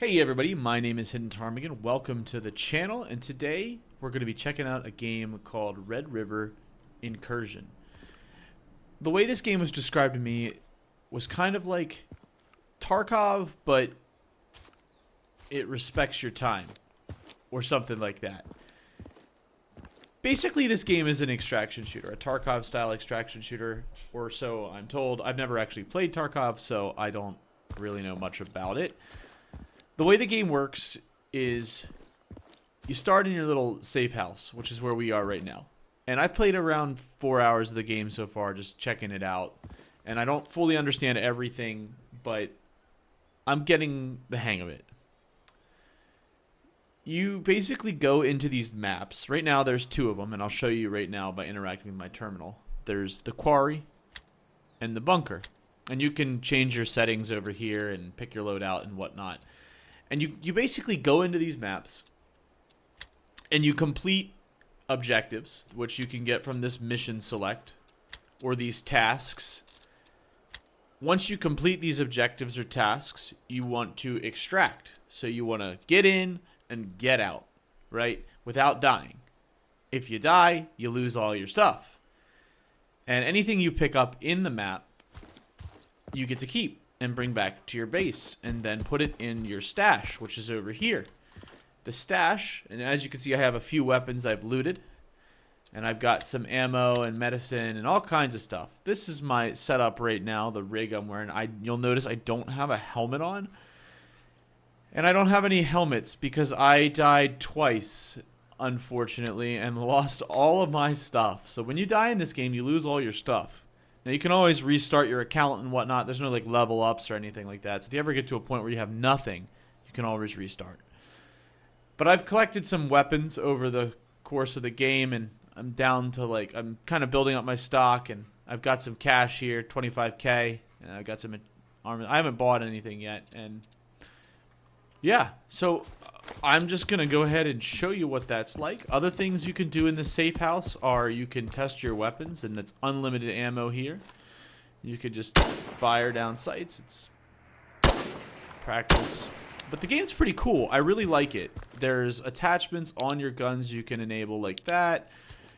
Hey everybody, my name is Hidden Ptarmigan. Welcome to the channel, and today we're going to be checking out a game called Red River Incursion. The way this game was described to me was kind of like Tarkov, but it respects your time, or something like that. Basically, this game is an extraction shooter, a Tarkov-style extraction shooter, or so I'm told. I've never actually played Tarkov, so I don't really know much about it. The way the game works is you start in your little safe house, which is where we are right now. And I played around 4 hours of the game so far, just checking it out. And I don't fully understand everything, but I'm getting the hang of it. You basically go into these maps. Right now there's two of them, and I'll show you right now by interacting with my terminal. There's the Quarry and the Bunker. And you can change your settings over here and pick your loadout and whatnot. And you basically go into these maps and you complete objectives, which you can get from this mission select or these tasks. Once you complete these objectives or tasks, you want to extract. So you want to get in and get out, right? Without dying. If you die, you lose all your stuff. And anything you pick up in the map, you get to keep and bring back to your base, and then put it in your stash, which is over here. The stash, and as you can see, I have a few weapons I've looted, and I've got some ammo and medicine and all kinds of stuff. This is my setup right now, the rig I'm wearing. You'll notice I don't have a helmet on, and I don't have any helmets because I died twice, unfortunately, and lost all of my stuff. So when you die in this game, you lose all your stuff. Now, you can always restart your account and whatnot. There's no, like, level ups or anything like that. So if you ever get to a point where you have nothing, you can always restart. But I've collected some weapons over the course of the game, and I'm down to, like, I'm kind of building up my stock, and I've got some cash here, 25K, and I've got some armor. I haven't bought anything yet, and yeah, so I'm just going to go ahead and show you what that's like. Other things you can do in the safe house are you can test your weapons, and that's unlimited ammo here. You could just fire down sights. It's practice. But the game's pretty cool. I really like it. There's attachments on your guns you can enable like that.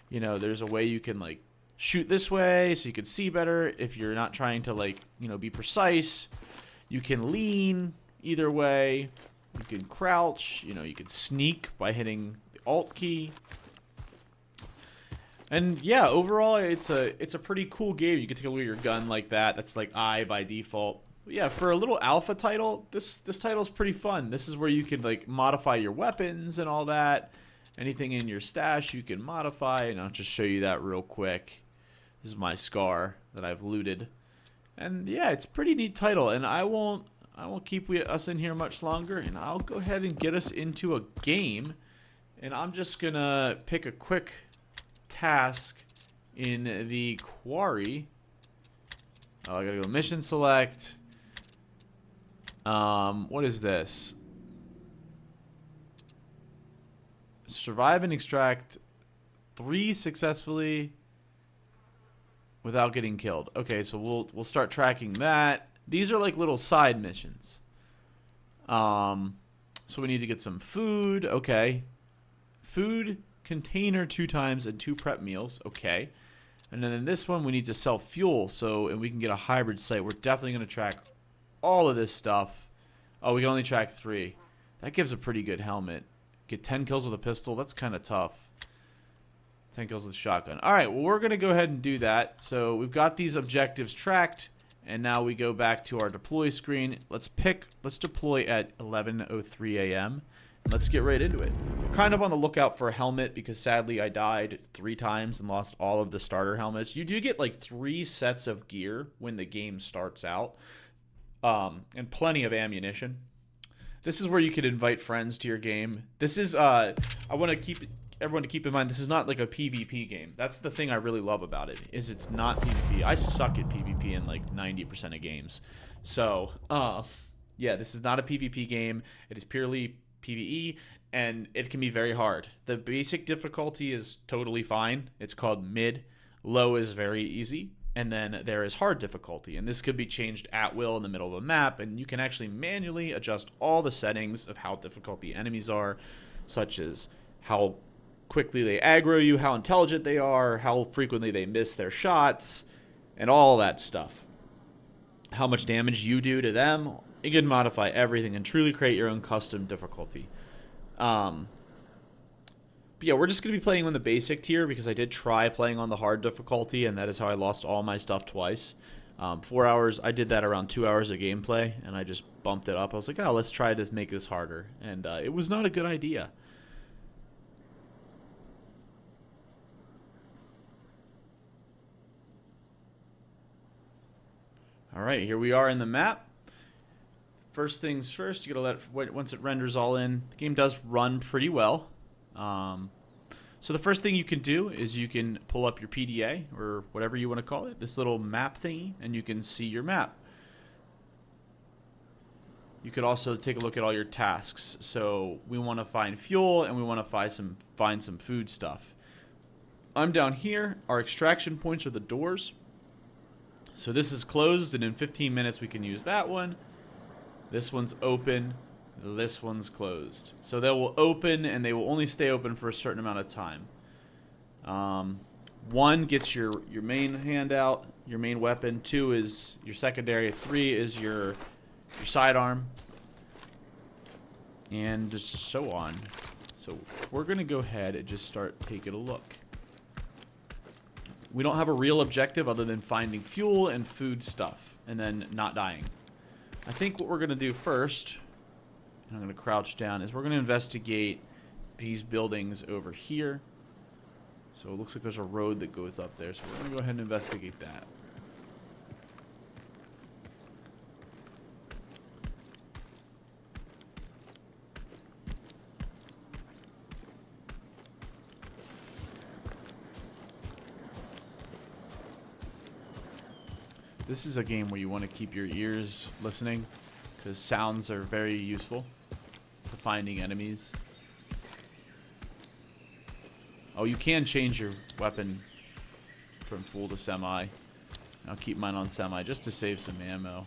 You know, there's a way you can, like, shoot this way so you can see better if you're not trying to, like, you know, be precise. You can lean either way. You can crouch, you know, you can sneak by hitting the Alt key. And yeah, overall it's a pretty cool game. You can take a look at your gun like that. That's like I by default. But yeah, for a little alpha title, this title's pretty fun. This is where you can, like, modify your weapons and all that. Anything in your stash you can modify, and I'll just show you that real quick. This is my scar that I've looted. And yeah, it's a pretty neat title, and I won't keep us in here much longer, and I'll go ahead and get us into a game. And I'm just gonna pick a quick task in the Quarry. Oh, I gotta go mission select. What is this? Survive and extract 3 successfully without getting killed. Okay, so we'll start tracking that. These are like little side missions. So we need to get some food. Okay. Food, container 2 times, and 2 prep meals. Okay. And then in this one, we need to sell fuel. And we can get a hybrid site. We're definitely going to track all of this stuff. Oh, we can only track 3. That gives a pretty good helmet. Get 10 kills with a pistol. That's kind of tough. 10 kills with a shotgun. All right, well, we're going to go ahead and do that. So we've got these objectives tracked. And now we go back to our deploy screen. Let's deploy at 11:03 a.m. Let's get right into it. I'm kind of on the lookout for a helmet because sadly I died 3 times and lost all of the starter helmets. You do get like 3 sets of gear when the game starts out, and plenty of ammunition. This is where you could invite friends to your game. This is I want to keep everyone to keep in mind, this is not like a PvP game. That's the thing I really love about it, is it's not PvP. I suck at PvP in like 90% of games. So, yeah, this is not a PvP game. It is purely PvE, and it can be very hard. The basic difficulty is totally fine. It's called mid. Low is very easy. And then there is hard difficulty, and this could be changed at will in the middle of a map, and you can actually manually adjust all the settings of how difficult the enemies are, such as how quickly they aggro you, how intelligent they are, how frequently they miss their shots, and all that stuff. How much damage you do to them. You can modify everything and truly create your own custom difficulty. But yeah, we're just going to be playing on the basic tier because I did try playing on the hard difficulty, and that is how I lost all my stuff twice. 4 hours, I did that around 2 hours of gameplay, and I just bumped it up. I was like, oh, let's try to make this harder. And it was not a good idea. All right, here we are in the map. First things first, you gotta once it renders all in, the game does run pretty well. So the first thing you can do is you can pull up your PDA, or whatever you want to call it, this little map thingy, and you can see your map. You could also take a look at all your tasks. So we want to find fuel, and we want to find some food stuff. I'm down here. Our extraction points are the doors. So this is closed, and in 15 minutes we can use that one. This one's open. This one's closed. So they will open, and they will only stay open for a certain amount of time. 1 gets your main handout, your main weapon. 2 is your secondary. 3 is your sidearm. And just so on. So we're going to go ahead and just start taking a look. We don't have a real objective other than finding fuel and food stuff, and then not dying. I think what we're going to do first, and I'm going to crouch down, is we're going to investigate these buildings over here. So it looks like there's a road that goes up there, so we're going to go ahead and investigate that. This is a game where you want to keep your ears listening, because sounds are very useful to finding enemies. Oh, you can change your weapon from full to semi. I'll keep mine on semi just to save some ammo.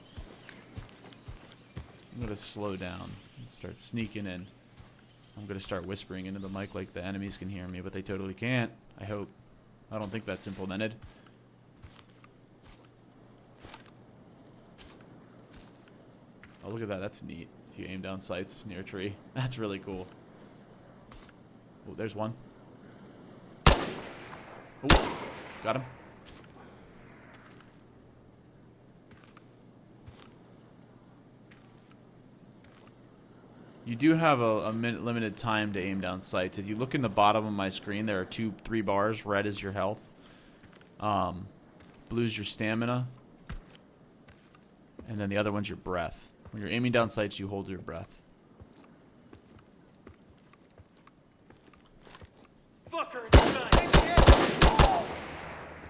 I'm going to slow down and start sneaking in. I'm going to start whispering into the mic like the enemies can hear me, but they totally can't. I hope. I don't think that's implemented. Oh, look at that. That's neat. If you aim down sights near a tree. That's really cool. Oh, there's one. Oh, got him. You do have a limited time to aim down sights. If you look in the bottom of my screen, there are 3 bars. Red is your health. Blue's your stamina. And then the other one's your breath. When you're aiming down sights, you hold your breath.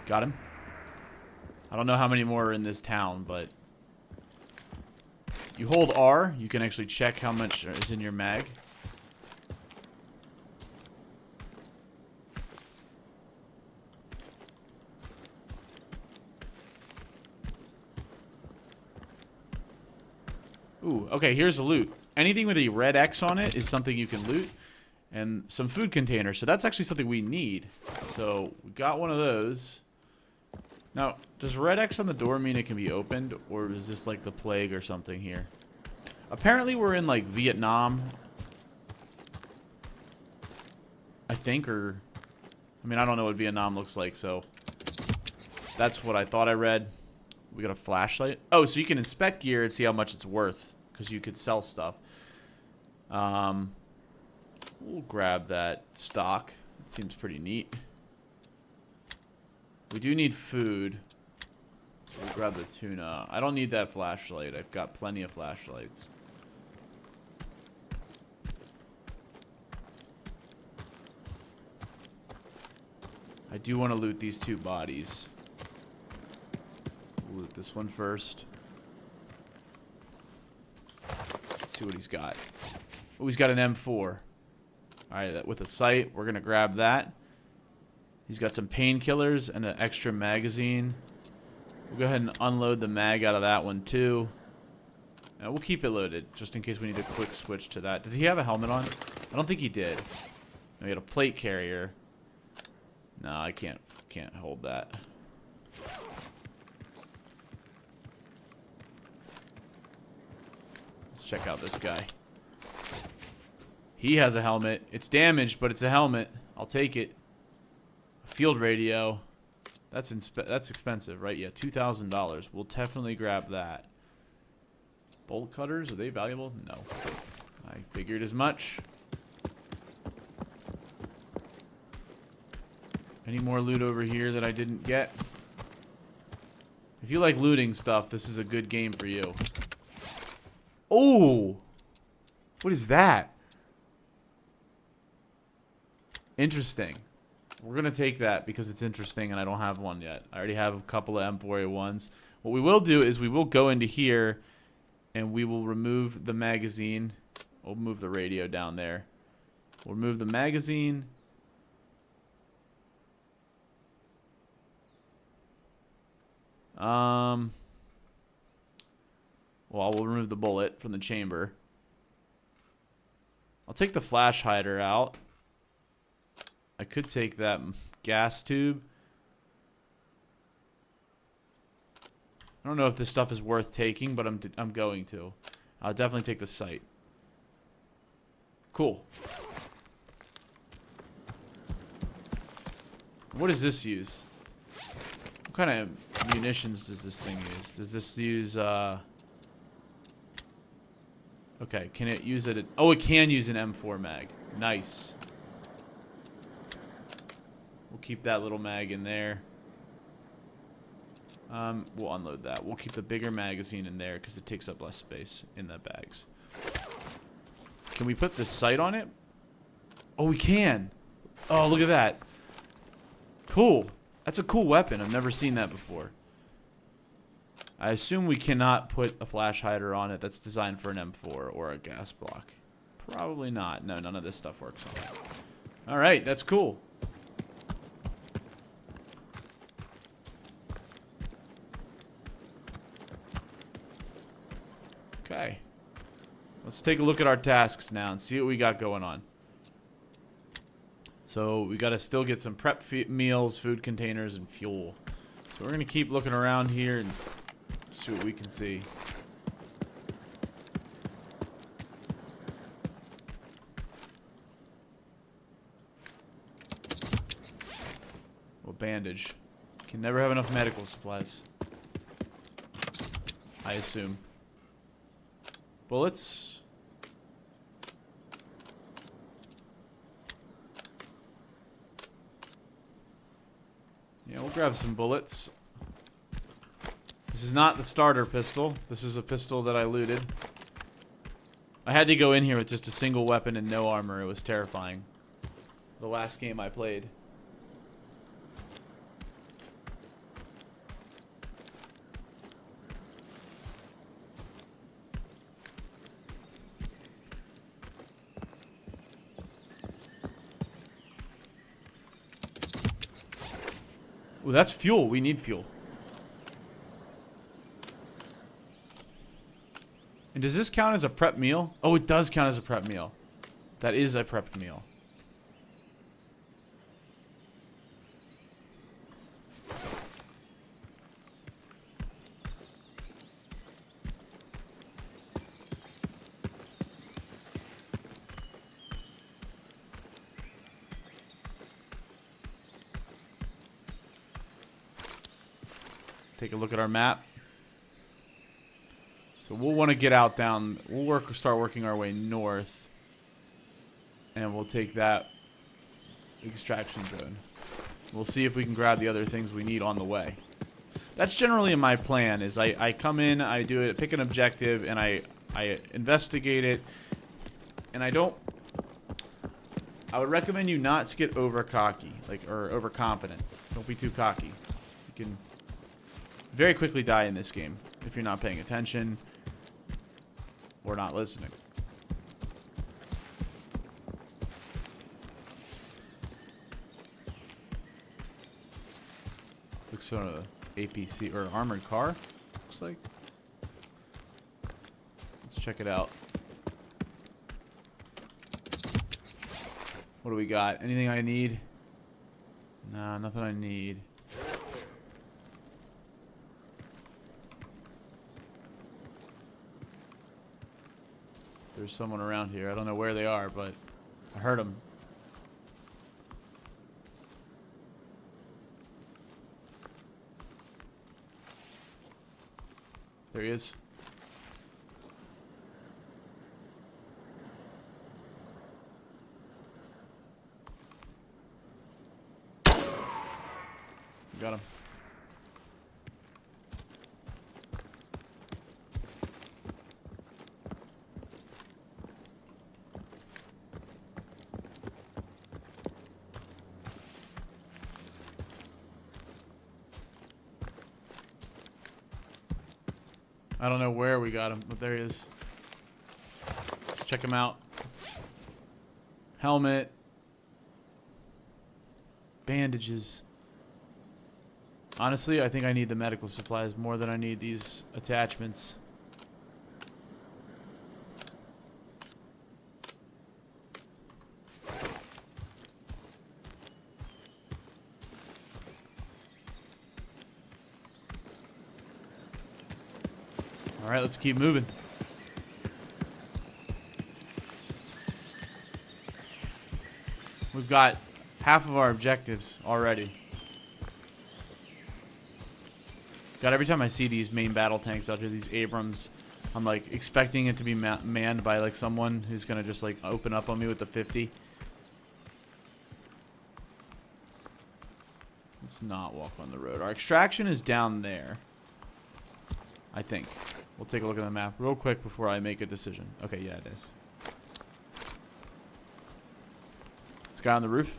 Got him. I don't know how many more are in this town, but you hold R, you can actually check how much is in your mag. Ooh, okay, here's the loot. Anything with a red X on it is something you can loot. And some food containers. So that's actually something we need. So we got one of those. Now, does red X on the door mean it can be opened? Or is this like the plague or something here? Apparently we're in like Vietnam. I think, or... I mean, I don't know what Vietnam looks like, so... That's what I thought I read. We got a flashlight. Oh, so you can inspect gear and see how much it's worth. Because you could sell stuff. We'll grab that stock. It seems pretty neat. We do need food. So we'll grab the tuna. I don't need that flashlight. I've got plenty of flashlights. I do want to loot these 2 bodies. We'll loot this one first. Let's see what he's got. Oh, he's got an M4. Alright, with a sight, we're going to grab that. He's got some painkillers and an extra magazine. We'll go ahead and unload the mag out of that one too. We'll keep it loaded just in case we need a quick switch to that. Did he have a helmet on? I don't think he did. No, he had a plate carrier. No, I can't hold that. Let's check out this guy. He has a helmet. It's damaged, but it's a helmet. I'll take it. A field radio. That's expensive, right? Yeah, $2,000. We'll definitely grab that. Bolt cutters, are they valuable? No. I figured as much. Any more loot over here that I didn't get? If you like looting stuff, this is a good game for you. Oh! What is that? Interesting. We're going to take that because it's interesting and I don't have one yet. I already have a couple of M4A1s. What we will do is we will go into here and we will remove the magazine. We'll move the radio down there. We'll remove the magazine. Well, we'll remove the bullet from the chamber. I'll take the flash hider out. I could take that gas tube. I don't know if this stuff is worth taking, but I'm going to. I'll definitely take the sight. Cool. What does this use? What kind of munitions does this thing use? Does this use, okay, can it use it? Oh, it can use an M4 mag. Nice. We'll keep that little mag in there. We'll unload that. We'll keep the bigger magazine in there because it takes up less space in the bags. Can we put the sight on it? Oh, we can. Oh, look at that. Cool. That's a cool weapon. I've never seen that before. I assume we cannot put a flash hider on it that's designed for an M4 or a gas block. Probably not. No, none of this stuff works on that. Alright, that's cool. Okay. Let's take a look at our tasks now and see what we got going on. So we got to still get some prep meals, food containers, and fuel. So we're going to keep looking around here and see what we can see. Well, bandage. Can never have enough medical supplies. I assume. Bullets. Yeah, we'll grab some bullets. This is not the starter pistol. This is a pistol that I looted. I had to go in here with just a single weapon and no armor. It was terrifying. The last game I played. Ooh, that's fuel. We need fuel. And does this count as a prep meal? Oh, it does count as a prep meal. That is a prepped meal. Take a look at our map. So we'll want to get out down. We'll start working our way north. And we'll take that extraction zone. We'll see if we can grab the other things we need on the way. That's generally my plan, is I come in, I do it, pick an objective, and I investigate it. And I would recommend you not to get over cocky, or overconfident. Don't be too cocky. You can very quickly die in this game if you're not paying attention or not listening. Looks sort of APC or armored car. Looks like. Let's check it out. What do we got? Anything I need? Nah, nothing I need. There's someone around here. I don't know where they are, but I heard them. There he is. Got him. I don't know where we got him, but there he is. Let's check him out. Helmet. Bandages. Honestly, I think I need the medical supplies more than I need these attachments. All right, let's keep moving. We've got half of our objectives already. God, every time I see these main battle tanks out here, these Abrams, I'm like expecting it to be manned by like someone who's gonna just like open up on me with the 50. Let's not walk on the road. Our extraction is down there, I think. We'll take a look at the map real quick before I make a decision. Okay, yeah, it is. This guy on the roof.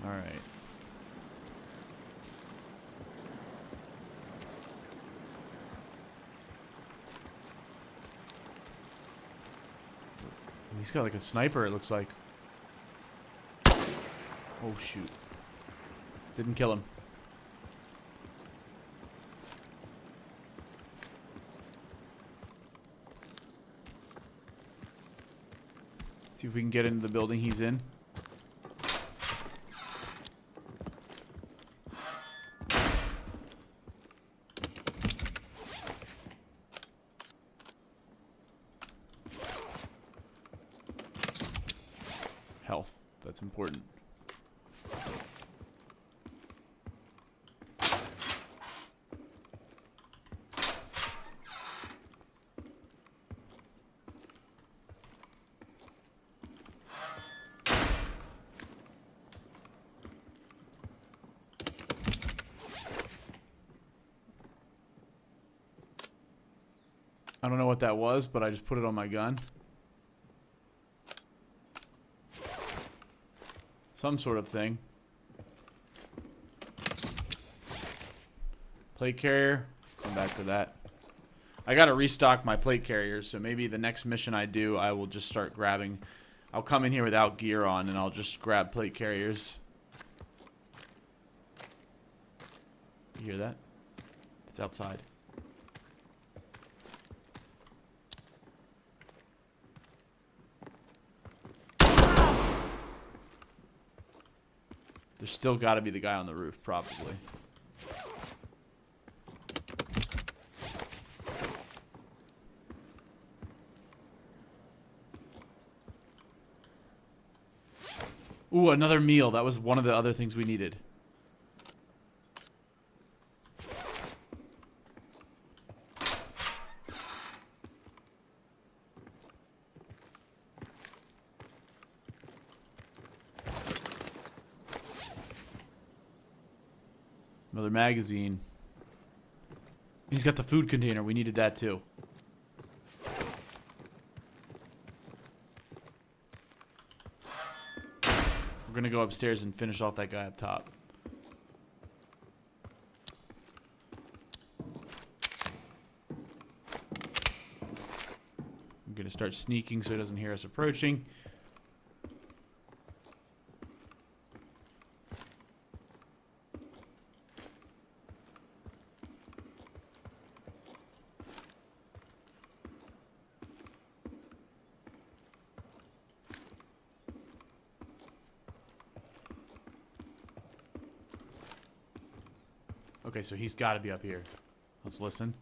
All right. He's got like a sniper, it looks like. Oh, shoot. Didn't kill him. See if we can get into the building he's in. Health. That's important. I don't know what that was, but I just put it on my gun. Some sort of thing. Plate carrier. Come back to that. I gotta restock my plate carriers, so maybe the next mission I do, I will just start grabbing. I'll come in here without gear on, and I'll just grab plate carriers. You hear that? It's outside. There's still got to be the guy on the roof, probably. Ooh, another meal. That was one of the other things we needed. Another magazine. He's got the food container. We needed that too. We're gonna go upstairs and finish off that guy up top. Start sneaking so he doesn't hear us approaching. Okay, so he's got to be up here. Let's listen.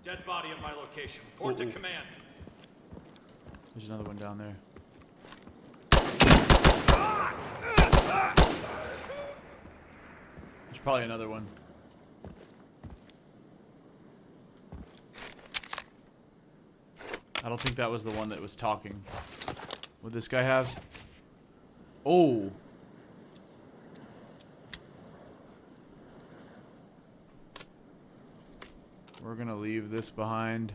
Dead body at my location. Report to command. There's another one down there. There's probably another one. I don't think that was the one that was talking. Would this guy have? Oh. We're gonna leave this behind.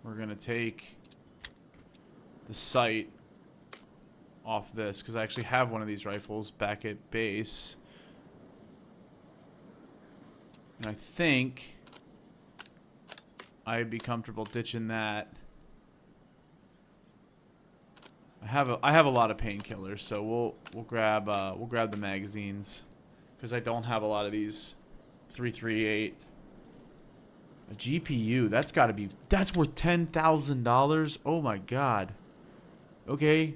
We're gonna take the sight off this because I actually have one of these rifles back at base. And I think I'd be comfortable ditching that. I have a lot of painkillers, so we'll grab the magazines because I don't have a lot of these 338. A GPU, that's worth $10,000. Oh my god. Okay.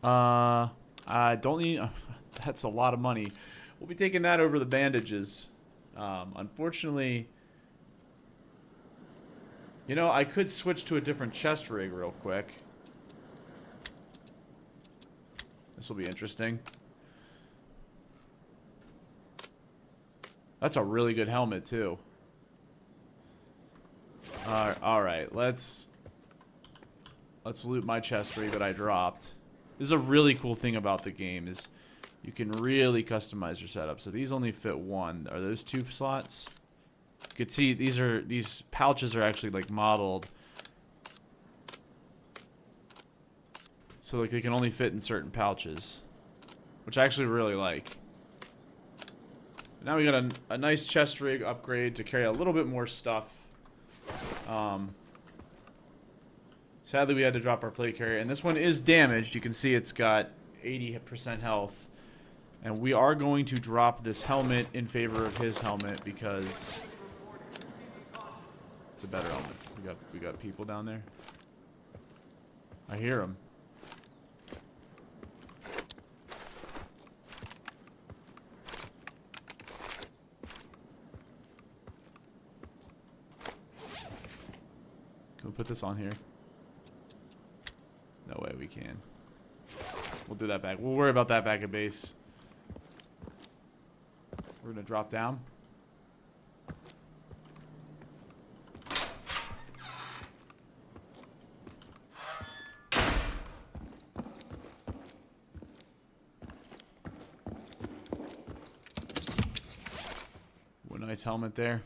I don't need. That's a lot of money. We'll be taking that over the bandages. Unfortunately, you know, I could switch to a different chest rig real quick. This will be interesting. That's a really good helmet too. Alright, let's loot my chest rig that I dropped. This is a really cool thing about the game is you can really customize your setup. So these only fit one. Are those 2 slots? You can see these pouches are actually like modeled. So like they can only fit in certain pouches, which I actually really like. Now we got a nice chest rig upgrade to carry a little bit more stuff. Sadly, we had to drop our plate carrier, and this one is damaged. You can see it's got 80% health, and we are going to drop this helmet in favor of his helmet because it's a better helmet. We got people down there. I hear them. Can we put this on here? No way we can. We'll do that back. We'll worry about that back at base. We're gonna drop down. What a nice helmet there.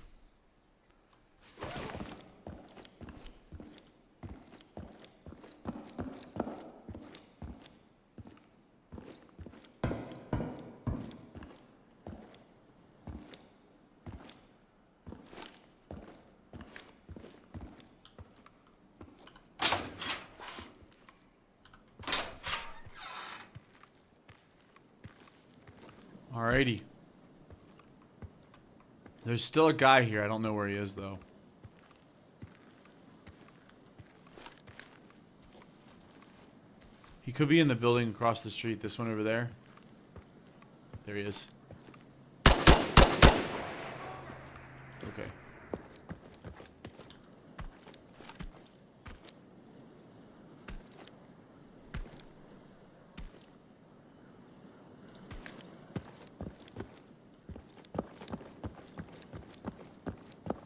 Alrighty. There's still a guy here. I don't know where he is, though. He could be in the building across the street. This one over there. There he is. Okay.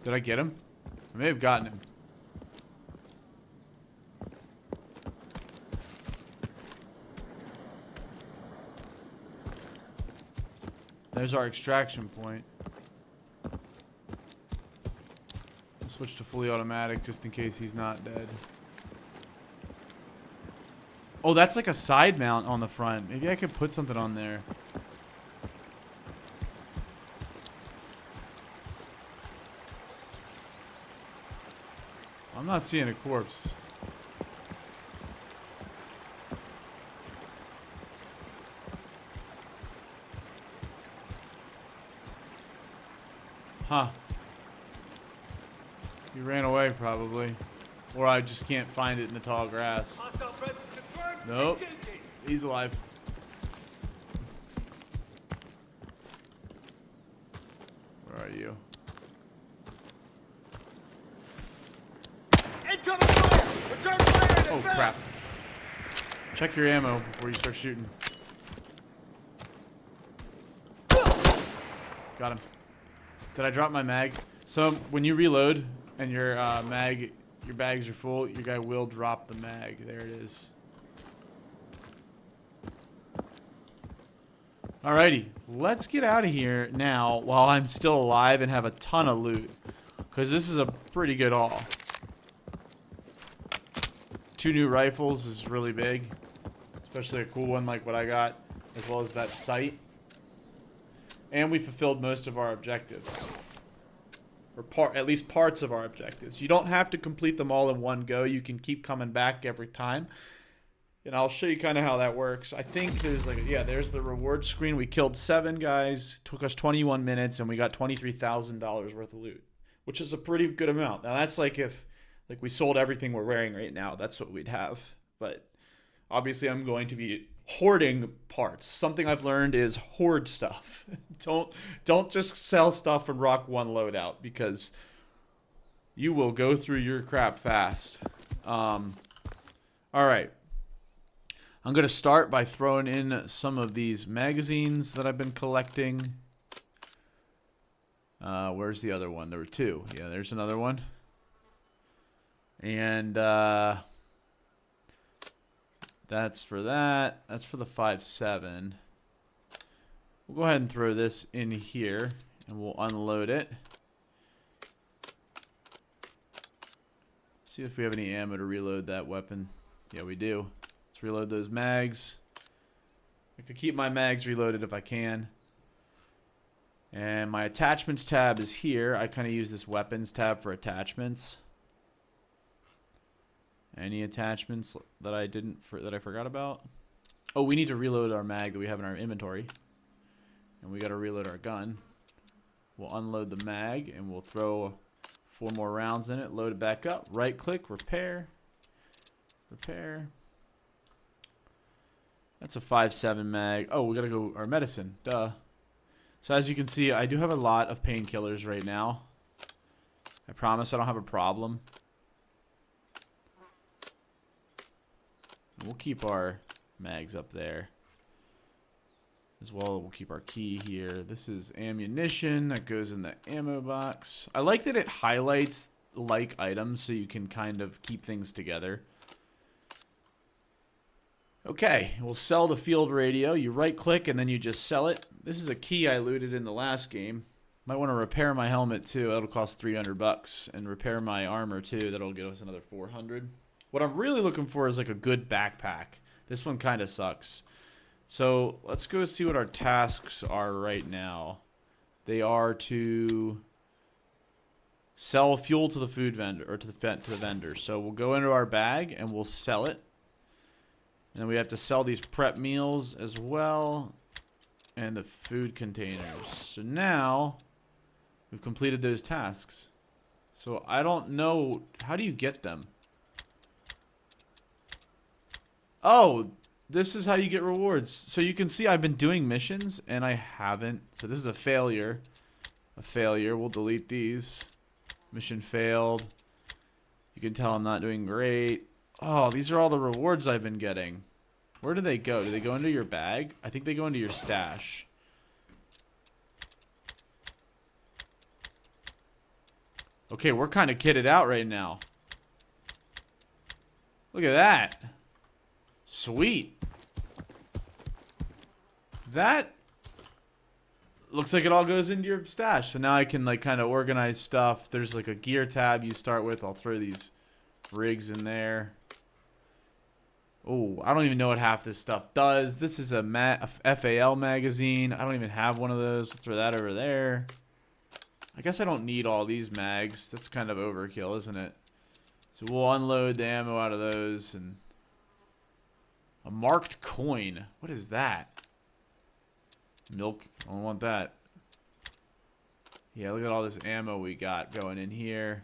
Did I get him? I may have gotten him. There's our extraction point. switch to fully automatic just in case he's not dead. Oh, that's like a side mount on the front. Maybe I could put something on there. I'm not seeing a corpse. Huh. He ran away probably. Or I just can't find it in the tall grass. Hostile presence confirmed. Nope. Engaging. He's alive. Where are you? Incoming fire! Return fire and Oh advance! crap. Check your ammo before you start shooting. Got him. Did I drop my mag? So when you reload and your your bags are full, your guy will drop the mag. There it is. Alrighty, let's get out of here now while I'm still alive and have a ton of loot. Because this is a pretty good haul. 2 new rifles is really big. Especially a cool one like what I got. As well as that sight. And we fulfilled most of our objectives. Or at least parts of our objectives. You don't have to complete them all in one go. You can keep coming back every time. And I'll show you kind of how that works. I think there's like, yeah, there's the reward screen. We killed 7 guys. Took us 21 minutes and we got $23,000 worth of loot. Which is a pretty good amount. Now that's like if we sold everything we're wearing right now. That's what we'd have. But obviously I'm going to be hoarding parts. Something I've learned is hoard stuff. Don't just sell stuff from Rock 1 loadout because you will go through your crap fast. All right. I'm going to start by throwing in some of these magazines that I've been collecting. Where's the other one? There were 2. Yeah, there's another one. And that's for that. That's for the 5.7. We'll go ahead and throw this in here, and we'll unload it. See if we have any ammo to reload that weapon. Yeah, we do. Let's reload those mags. I could keep my mags reloaded if I can. And my attachments tab is here. I kind of use this weapons tab for attachments. Any attachments that I forgot about? Oh, we need to reload our mag that we have in our inventory. And we got to reload our gun. We'll unload the mag and we'll throw 4 more rounds in it. Load it back up. Right click, repair. Repair. That's a 5.7 mag. Oh, we got to go our medicine. Duh. So as you can see, I do have a lot of painkillers right now. I promise I don't have a problem. We'll keep our mags up there. As well, we'll keep our key here. This is ammunition that goes in the ammo box. I like that it highlights like items so you can kind of keep things together. Okay, we'll sell the field radio. You right click and then you just sell it. This is a key I looted in the last game. Might want to repair my helmet too. That'll cost $300. And repair my armor too. That'll get us another $400. What I'm really looking for is like a good backpack. This one kind of sucks. So let's go see what our tasks are right now. They are to sell fuel to the food vendor or to the vendor. So we'll go into our bag and we'll sell it. And then we have to sell these prep meals as well and the food containers. So now we've completed those tasks. So I don't know, how do you get them? Oh, this is how you get rewards. So you can see I've been doing missions and I haven't. So this is a failure. A failure. We'll delete these. Mission failed. You can tell I'm not doing great. Oh, these are all the rewards I've been getting. Where do they go? Do they go into your bag? I think they go into your stash. Okay, we're kind of kitted out right now. Look at that. Sweet. That looks like it all goes into your stash. So now I can like kind of organize stuff. There's like a gear tab you start with. I'll throw these rigs in there. Oh, I don't even know what half this stuff does. This is a FAL magazine. I don't even have one of those. I'll throw that over there. I guess I don't need all these mags. That's kind of overkill, isn't it? So we'll unload the ammo out of those. And a marked coin. What is that? Milk. I don't want that. Yeah, look at all this ammo we got going in here.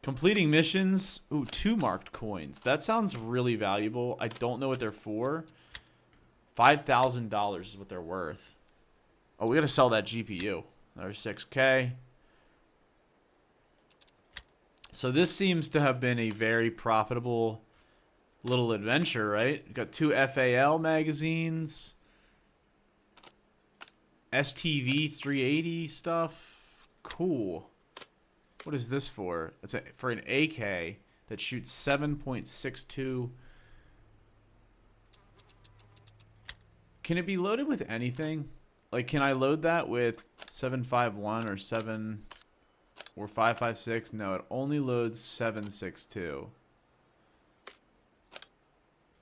Completing missions. Ooh, 2 marked coins. That sounds really valuable. I don't know what they're for. $5,000 is what they're worth. Oh, we gotta sell that GPU. Another 6K. So this seems to have been a very profitable little adventure, right? We got 2 FAL magazines. STV 380 stuff. Cool. What is this for? It's for an AK that shoots 7.62. Can it be loaded with anything? Like, can I load that with 7.51 or 7 or 5.56? No, it only loads 7.62.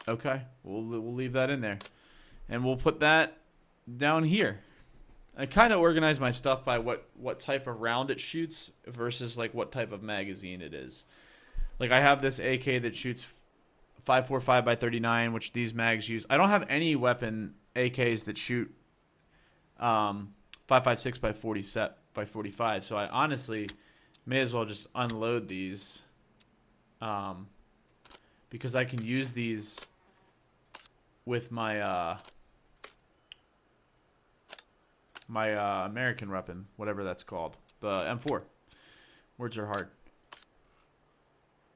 Okay, we'll leave that in there, and we'll put that down here. I kind of organize my stuff by what type of round it shoots versus like what type of magazine it is. Like I have this AK that shoots 5.45 by 39, which these mags use. I don't have any weapon AKs that shoot 5.56 by 47 by 45. So I honestly may as well just unload these because I can use these with my American weapon, whatever that's called, the M4. Words are hard.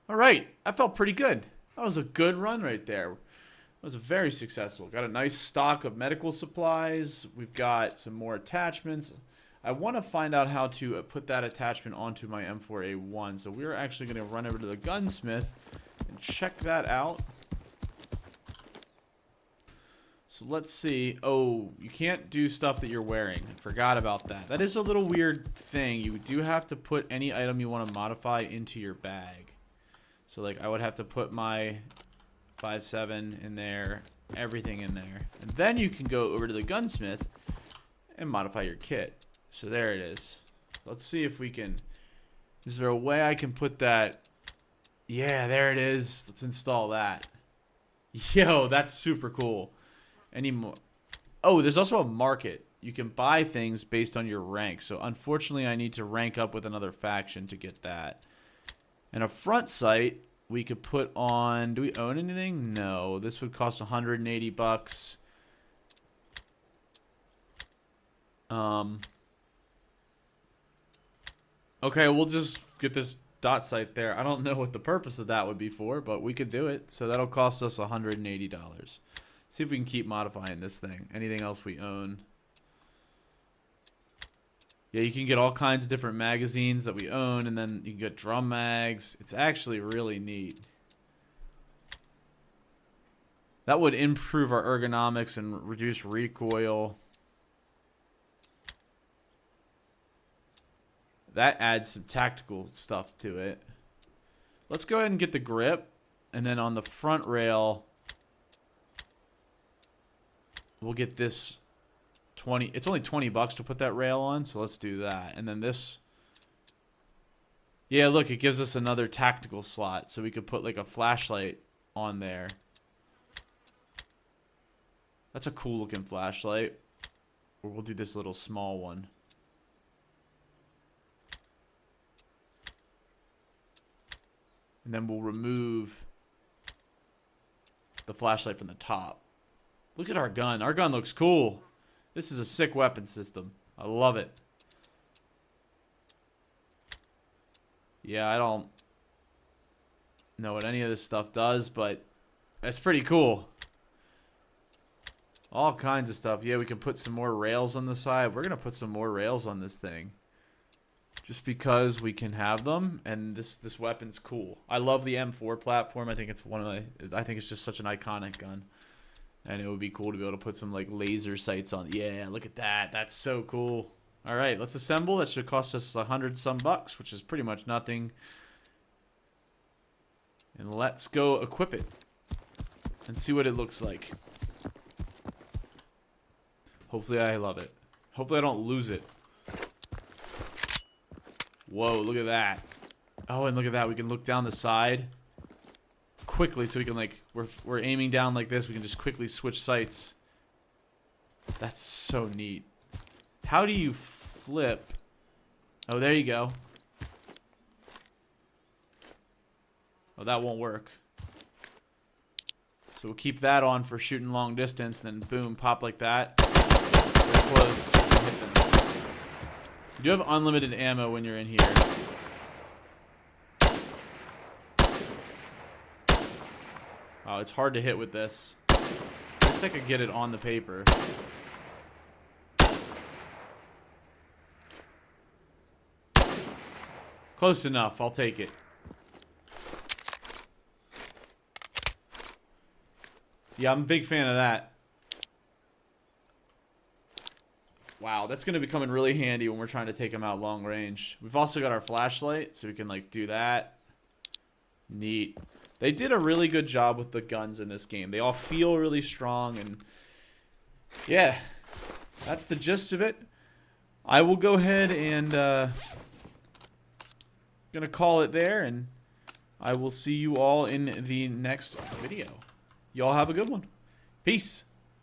All right, that felt pretty good. That was a good run right there. That was very successful. Got a nice stock of medical supplies. We've got some more attachments. I want to find out how to put that attachment onto my M4A1. So we're actually going to run over to the Gunsmith and check that out. So let's see. Oh, you can't do stuff that you're wearing. I forgot about that. That is a little weird thing. You do have to put any item you want to modify into your bag. So like I would have to put my 5.7 in there, everything in there. And then you can go over to the Gunsmith and modify your kit. So there it is. Let's see if we can... Is there a way I can put that... Yeah, there it is. Let's install that. Yo, that's super cool. Any more? Oh, there's also a market. You can buy things based on your rank. So unfortunately, I need to rank up with another faction to get that. And a front sight we could put on. Do we own anything? No. This would cost 180 bucks. Okay, we'll just get this dot sight there. I don't know what the purpose of that would be for, but we could do it. So that'll cost us $180. See if we can keep modifying this thing. Anything else we own? Yeah, you can get all kinds of different magazines that we own, and then you can get drum mags. It's actually really neat. That would improve our ergonomics and reduce recoil. That adds some tactical stuff to it. Let's go ahead and get the grip, and then on the front rail... We'll get this 20. It's only 20 bucks to put that rail on, so let's do that. And then this. Yeah, look, it gives us another tactical slot, so we could put like a flashlight on there. That's a cool looking flashlight. Or we'll do this little small one. And then we'll remove the flashlight from the top. Look at our gun. Our gun looks cool. This is a sick weapon system. I love it. Yeah, I don't know what any of this stuff does, but it's pretty cool. All kinds of stuff. Yeah, we can put some more rails on the side. We're going to put some more rails on this thing. Just because we can have them, and this weapon's cool. I love the M4 platform. I think it's I think it's just such an iconic gun. And it would be cool to be able to put some like laser sights on. Yeah, look at that. That's so cool. All right, let's assemble. That should cost us 100 some bucks, which is pretty much nothing. And let's go equip it and see what it looks like. Hopefully I love it. Hopefully I don't lose it. Whoa, look at that. Oh, and look at that. We can look down the side quickly, so we can like, we're aiming down like this. We can just quickly switch sights. That's so neat. How do you flip? Oh, there you go. Oh, that won't work. So we'll keep that on for shooting long distance, then boom, pop like that. They're close. We can hit them. You do have unlimited ammo when you're in here. Oh, it's hard to hit with this. At least I could get it on the paper. Close enough. I'll take it. Yeah, I'm a big fan of that. Wow, that's going to be coming really handy when we're trying to take them out long range. We've also got our flashlight, so we can like do that. Neat. They did a really good job with the guns in this game. They all feel really strong, and yeah, that's the gist of it. I will go ahead and gonna call it there, and I will see you all in the next video. Y'all have a good one. Peace.